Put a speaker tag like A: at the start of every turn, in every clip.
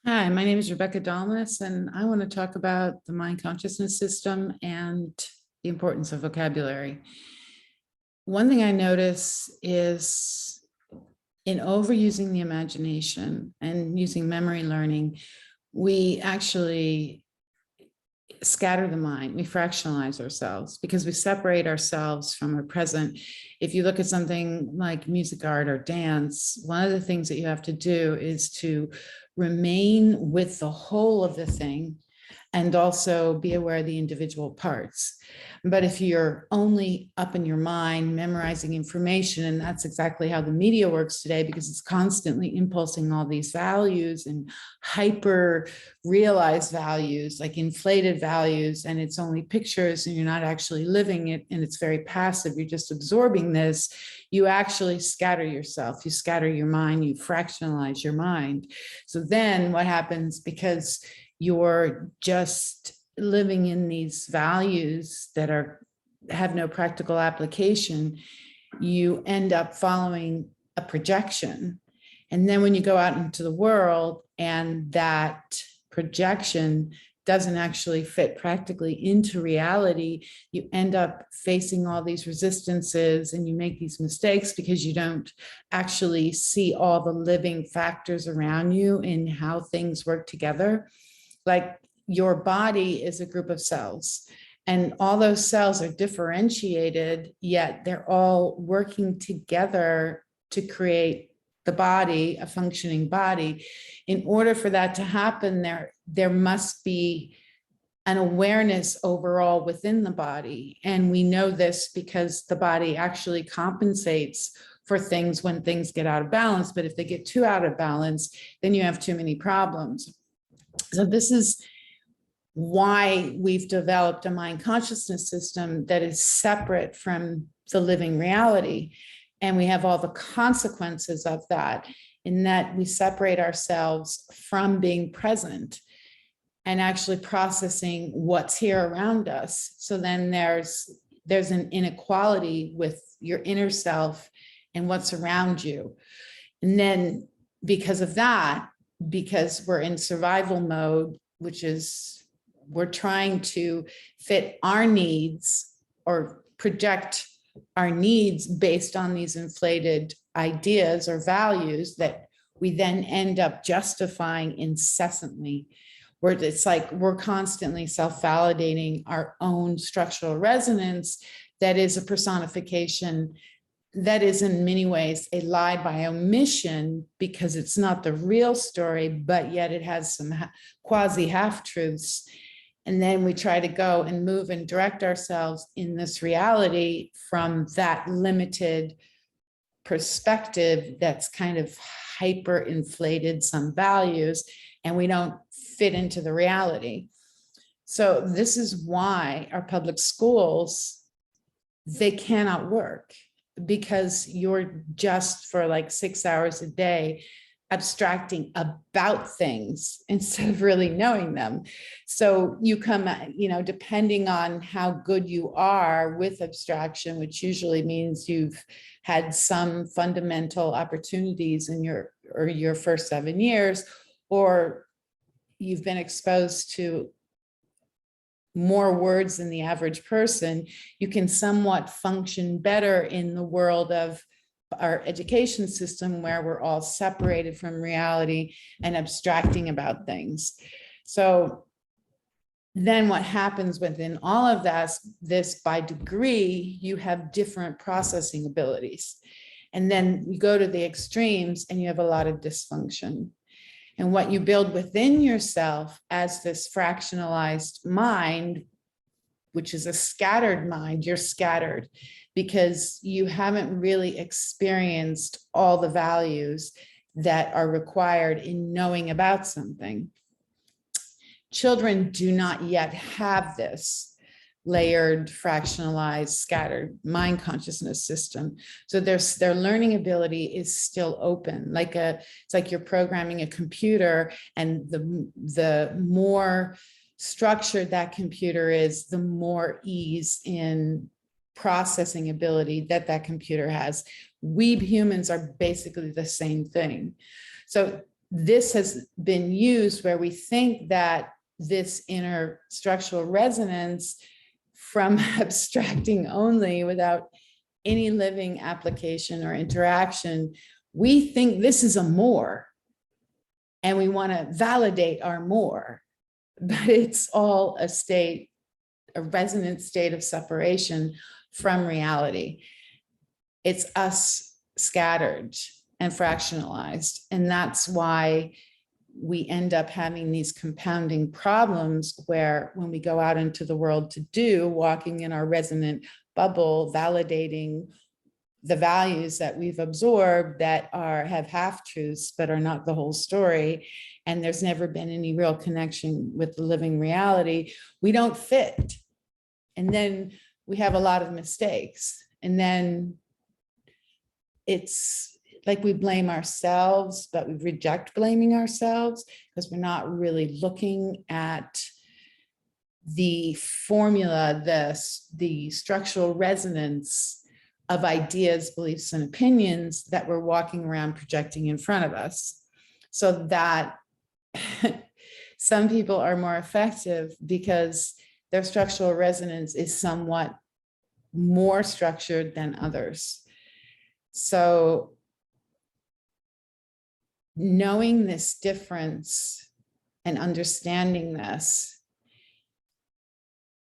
A: Hi, my name is Rebecca Dalmas, and I want to talk about the mind consciousness system and the importance of vocabulary. One thing I notice is in overusing the imagination and using memory learning, we actually scatter the mind, we fractionalize ourselves because we separate ourselves from our present. If you look at something like music, art, or dance, one of the things that you have to do is to remain with the whole of the thing and also be aware of the individual parts. But if you're only up in your mind memorizing information, and that's exactly how the media works today, because it's constantly impulsing all these values and hyper realized values, like inflated values, and it's only pictures and you're not actually living it, and it's very passive, you're just absorbing this, you actually scatter yourself, you scatter your mind, you fractionalize your mind. So then what happens, because you're just living in these values that have no practical application, you end up following a projection. And then when you go out into the world and that projection doesn't actually fit practically into reality, you end up facing all these resistances and you make these mistakes because you don't actually see all the living factors around you and how things work together. Like your body is a group of cells, and all those cells are differentiated, yet they're all working together to create the body, a functioning body. In order for that to happen, there must be an awareness overall within the body. And we know this because the body actually compensates for things when things get out of balance. But if they get too out of balance, then you have too many problems. So this is why we've developed a mind consciousness system that is separate from the living reality. And we have all the consequences of that, in that we separate ourselves from being present and actually processing what's here around us. So then there's an inequality with your inner self and what's around you. And then because of that, because we're in survival mode, which is we're trying to fit our needs or project our needs based on these inflated ideas or values that we then end up justifying incessantly, where it's like we're constantly self-validating our own structural resonance that is a personification that is in many ways a lie by omission, because it's not the real story, but yet it has some quasi half-truths. And then we try to go and move and direct ourselves in this reality from that limited perspective that's kind of hyper inflated some values, and we don't fit into the reality. So this is why our public schools, they cannot work, because you're just for like 6 hours a day abstracting about things instead of really knowing them. So you come, depending on how good you are with abstraction, which usually means you've had some fundamental opportunities in your first 7 years, or you've been exposed to more words than the average person, you can somewhat function better in the world of our education system, where we're all separated from reality and abstracting about things. So then what happens within all of this by degree, you have different processing abilities. And then you go to the extremes and you have a lot of dysfunction. And what you build within yourself as this fractionalized mind, which is a scattered mind, you're scattered because you haven't really experienced all the values that are required in knowing about something. Children do not yet have this layered, fractionalized, scattered mind consciousness system. So their learning ability is still open. It's like you're programming a computer, and the more structured that computer is, the more ease in processing ability that computer has. We humans are basically the same thing. So this has been used where we think that this inner structural resonance from abstracting only without any living application or interaction, we think this is a more, and we want to validate our more, but it's all a state, a resonant state of separation from reality. It's us scattered and fractionalized. And that's why we end up having these compounding problems where when we go out into the world to do, walking in our resonant bubble, validating the values that we've absorbed that have half-truths but are not the whole story, and there's never been any real connection with the living reality, we don't fit. And then we have a lot of mistakes. And then it's like we blame ourselves, but we reject blaming ourselves because we're not really looking at the formula, the structural resonance of ideas, beliefs, and opinions that we're walking around projecting in front of us. So that some people are more effective because their structural resonance is somewhat more structured than others. So knowing this difference and understanding this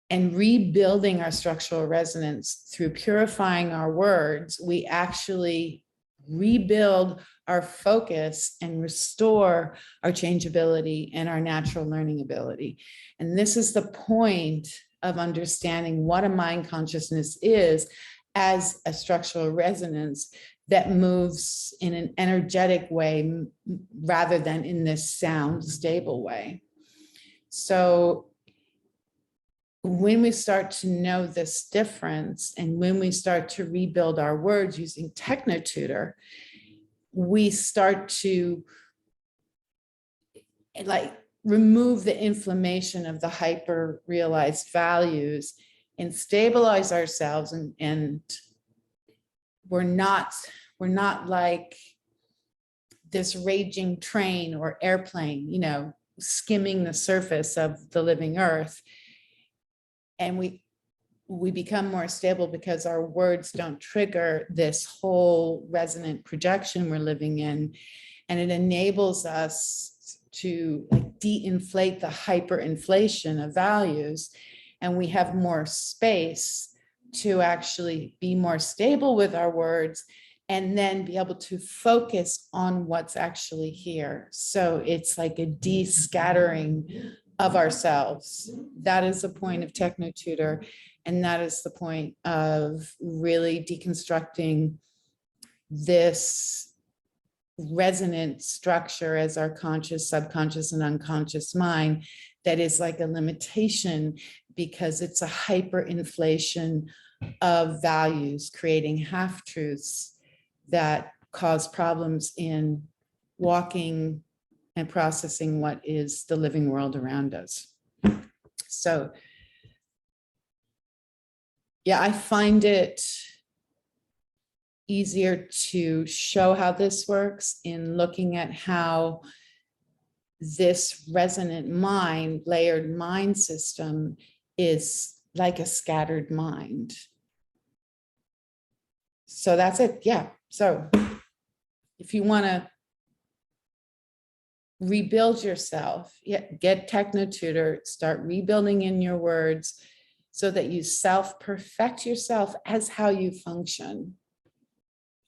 A: and rebuilding our structural resonance through purifying our words, we actually rebuild our focus and restore our changeability and our natural learning ability. And this is the point of understanding what a mind consciousness is as a structural resonance that moves in an energetic way rather than in this sound stable way. So when we start to know this difference and when we start to rebuild our words using TechnoTutor, we start to like remove the inflammation of the hyper realized values and stabilize ourselves, and we're not like this raging train or airplane, you know, skimming the surface of the living earth. And we become more stable because our words don't trigger this whole resonant projection we're living in. And it enables us to like de-inflate the hyperinflation of values. And we have more space to actually be more stable with our words and then be able to focus on what's actually here. So it's like a de-scattering of ourselves. That is the point of TechnoTutor. And that is the point of really deconstructing this resonant structure as our conscious, subconscious, and unconscious mind that is like a limitation because it's a hyperinflation of values, creating half-truths that cause problems in walking and processing what is the living world around us. So yeah, I find it easier to show how this works in looking at how this resonant mind, layered mind system is like a scattered mind. So that's it. Yeah. So if you want to rebuild yourself, get TechnoTutor, start rebuilding in your words so that you self-perfect yourself as how you function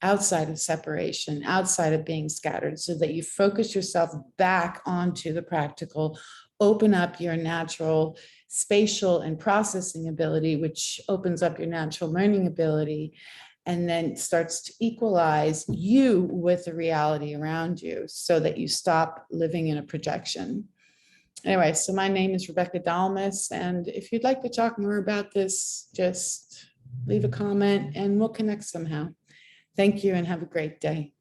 A: outside of separation, outside of being scattered, so that you focus yourself back onto the practical, open up your natural spatial and processing ability, which opens up your natural learning ability, and then starts to equalize you with the reality around you so that you stop living in a projection. Anyway, so my name is Rebecca Dalmas, and if you'd like to talk more about this, just leave a comment and we'll connect somehow. Thank you and have a great day.